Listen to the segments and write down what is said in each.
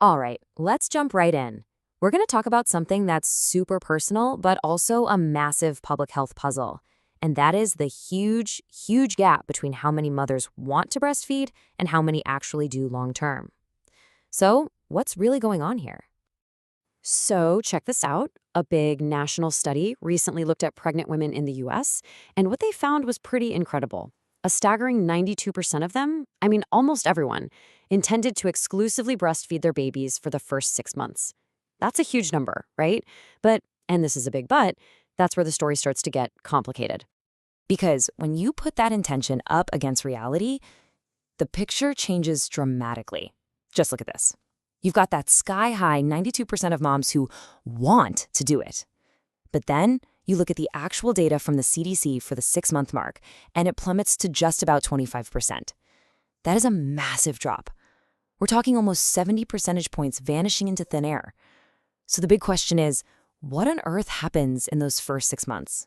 All right, let's jump right in. We're going to talk about something that's super personal, but also a massive public health puzzle. And that is the huge, huge gap between how many mothers want to breastfeed and how many actually do long term. So, what's really going on here? So, check this out. A big national study recently looked at pregnant women in the US, and what they found was pretty incredible. A staggering 92% of them, I mean almost everyone, intended to exclusively breastfeed their babies for the first 6 months. That's a huge number, right? But, and this is a big but, that's where the story starts to get complicated. Because when you put that intention up against reality, the picture changes dramatically. Just look at this. You've got that sky-high 92% of moms who want to do it. But then you look at the actual data from the CDC for the 6-month mark, and it plummets to just about 25%. That is a massive drop. We're talking almost 70 percentage points vanishing into thin air. So the big question is, what on earth happens in those first 6 months?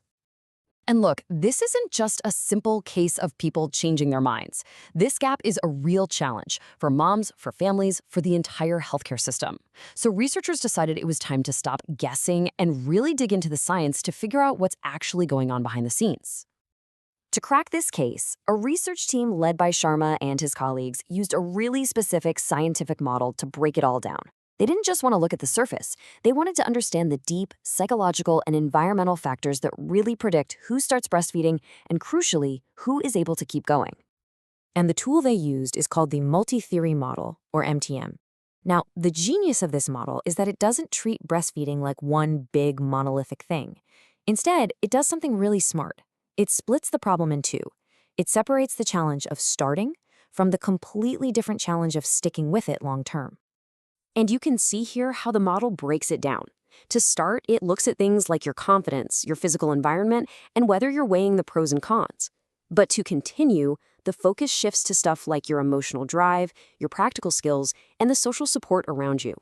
And look, this isn't just a simple case of people changing their minds. This gap is a real challenge for moms, for families, for the entire healthcare system. So researchers decided it was time to stop guessing and really dig into the science to figure out what's actually going on behind the scenes. To crack this case, a research team led by Sharma and his colleagues used a really specific scientific model to break it all down. They didn't just want to look at the surface. They wanted to understand the deep psychological and environmental factors that really predict who starts breastfeeding and, crucially, who is able to keep going. And the tool they used is called the multi-theory model, or MTM. Now, the genius of this model is that it doesn't treat breastfeeding like one big monolithic thing. Instead, it does something really smart. It splits the problem in two. It separates the challenge of starting from the completely different challenge of sticking with it long term. And you can see here how the model breaks it down. To start, it looks at things like your confidence, your physical environment, and whether you're weighing the pros and cons. But to continue, the focus shifts to stuff like your emotional drive, your practical skills, and the social support around you.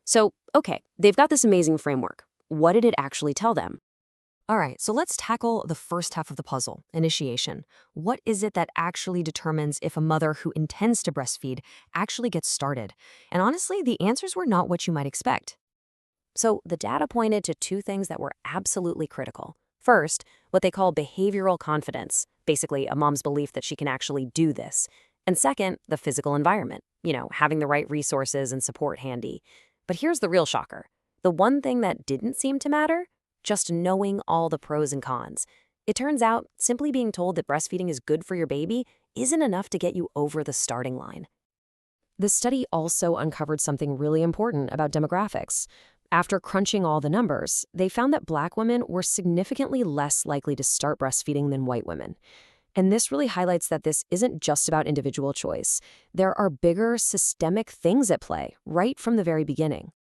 So, okay, they've got this amazing framework. What did it actually tell them? All right, so let's tackle the first half of the puzzle, initiation. What is it that actually determines if a mother who intends to breastfeed actually gets started? And honestly, the answers were not what you might expect. So the data pointed to two things that were absolutely critical. First, what they call behavioral confidence, basically a mom's belief that she can actually do this. And second, the physical environment, having the right resources and support handy. But here's the real shocker. The one thing that didn't seem to matter? Just knowing all the pros and cons. It turns out simply being told that breastfeeding is good for your baby isn't enough to get you over the starting line. The study also uncovered something really important about demographics. After crunching all the numbers, they found that Black women were significantly less likely to start breastfeeding than white women. And this really highlights that this isn't just about individual choice. There are bigger systemic things at play right from the very beginning.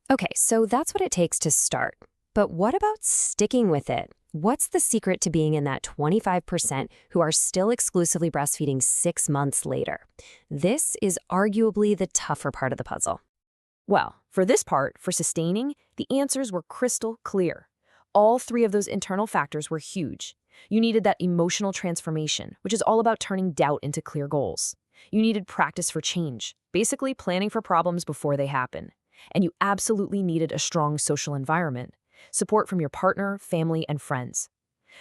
Okay, so that's what it takes to start. But what about sticking with it? What's the secret to being in that 25% who are still exclusively breastfeeding 6 months later? This is arguably the tougher part of the puzzle. Well, for this part, for sustaining, the answers were crystal clear. All three of those internal factors were huge. You needed that emotional transformation, which is all about turning doubt into clear goals. You needed practice for change, basically planning for problems before they happen. And you absolutely needed a strong social environment. Support from your partner, family, and friends.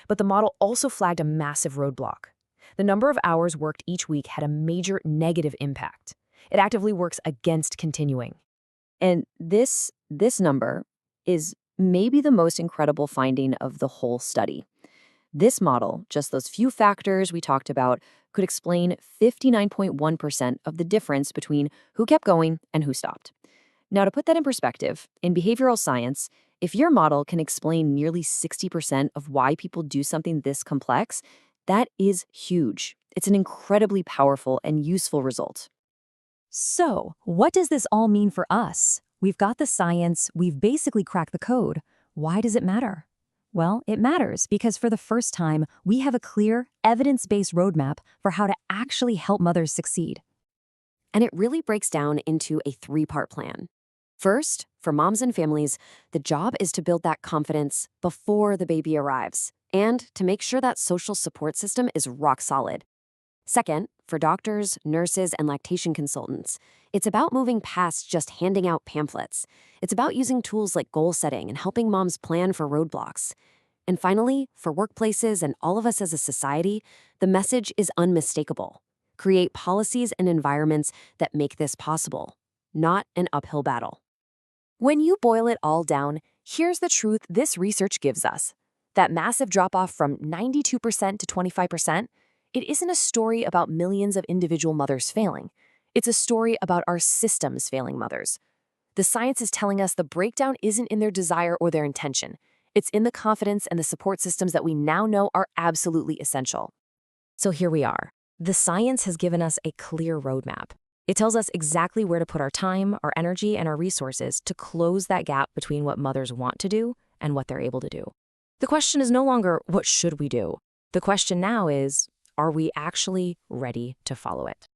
But the model also flagged a massive roadblock. The number of hours worked each week had a major negative impact. It actively works against continuing. And this number is maybe the most incredible finding of the whole study. This model, just those few factors we talked about, could explain 59.1% of the difference between who kept going and who stopped. Now, to put that in perspective, in behavioral science, if your model can explain nearly 60% of why people do something this complex, that is huge. It's an incredibly powerful and useful result. So, what does this all mean for us? We've got the science, we've basically cracked the code. Why does it matter? Well, it matters because for the first time, we have a clear, evidence-based roadmap for how to actually help mothers succeed. And it really breaks down into a 3-part plan. First, for moms and families, the job is to build that confidence before the baby arrives and to make sure that social support system is rock solid. Second, for doctors, nurses, and lactation consultants, it's about moving past just handing out pamphlets. It's about using tools like goal setting and helping moms plan for roadblocks. And finally, for workplaces and all of us as a society, the message is unmistakable. Create policies and environments that make this possible, not an uphill battle. When you boil it all down, here's the truth this research gives us. That massive drop-off from 92% to 25%, it isn't a story about millions of individual mothers failing. It's a story about our systems failing mothers. The science is telling us the breakdown isn't in their desire or their intention. It's in the confidence and the support systems that we now know are absolutely essential. So here we are. The science has given us a clear roadmap. It tells us exactly where to put our time, our energy, and our resources to close that gap between what mothers want to do and what they're able to do. The question is no longer, what should we do? The question now is, are we actually ready to follow it?